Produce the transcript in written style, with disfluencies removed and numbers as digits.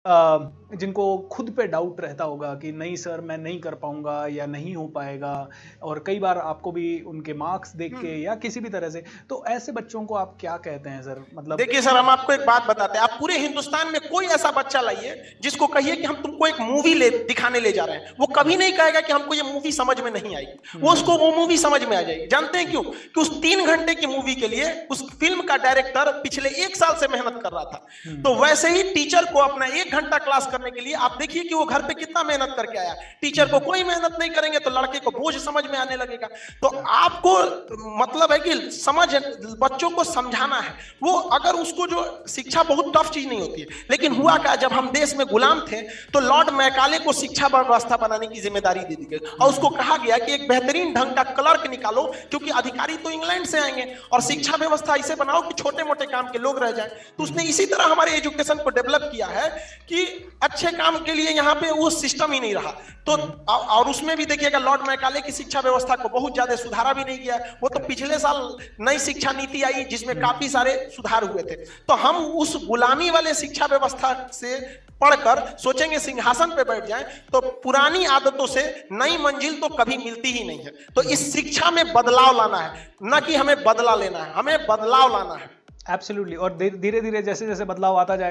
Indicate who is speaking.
Speaker 1: जिनको खुद पे डाउट रहता होगा कि नहीं सर मैं नहीं कर पाऊँगा या नहीं हो पाएगा, और कई बार आपको भी उनके मार्क्स देख के या किसी भी तरह से, तो ऐसे बच्चों को आप क्या कहते हैं सर? मतलब
Speaker 2: देखिए सर, हम आपको एक बात बताते हैं, आप पूरे हिंदुस्तान में कोई ऐसा बच्चा लाइए जिसको कहिए कि हम तुमको एक मूवी दिखाने ले जा रहे हैं, वो कभी नहीं कहेगा कि हमको ये मूवी समझ में नहीं आई। उसको वो मूवी समझ में आ जाएगी। जानते हैं क्यों? कि उस 3 घंटे की मूवी के लिए उस फिल्म का डायरेक्टर पिछले 1 साल से मेहनत कर रहा था। तो वैसे ही टीचर को अपना 1 घंटा क्लास करने के लिए आप देखिए कि वो घर पे कितना मेहनत करके आया। टीचर को कोई मेहनत नहीं करेंगे तो लड़के को बोझ समझ में आने लगेगा। तो आपको मतलब है कि बच्चों को समझाना है। वो अगर उसको जो शिक्षा बहुत टफ चीज नहीं होती है, लेकिन हुआ क्या, जब हम देश में गुलाम थे तो लॉर्ड मैकाले को शिक्षा व्यवस्था बनाने की जिम्मेदारी दे दी गई और उसको कहा गया कि एक बेहतरीन ढंग का क्लर्क निकालो, क्योंकि अधिकारी तो इंग्लैंड से आएंगे, और शिक्षा व्यवस्था ऐसे बनाओ कि छोटे मोटे काम के लोग रह जाएं। तो उसने इसी तरह हमारे एजुकेशन को डेवलप किया है कि अच्छे काम के लिए यहाँ पे वो सिस्टम ही नहीं रहा। तो और उसमें भी देखिएगा लॉर्ड मैकाले की शिक्षा व्यवस्था को बहुत ज्यादा सुधारा भी नहीं गया। वो तो पिछले साल नई शिक्षा नीति आई जिसमें काफी सारे सुधार हुए थे। तो हम उस गुलामी वाले शिक्षा व्यवस्था से पढ़कर सोचेंगे सिंहासन पे बैठ जाएं, तो पुरानी आदतों से नई मंजिल तो कभी मिलती ही नहीं है। तो इस शिक्षा में बदलाव लाना है, न कि हमें बदला लेना है, हमें बदलाव लाना है।
Speaker 1: एब्सोल्युटली, और धीरे धीरे जैसे जैसे बदलाव आता जाएगा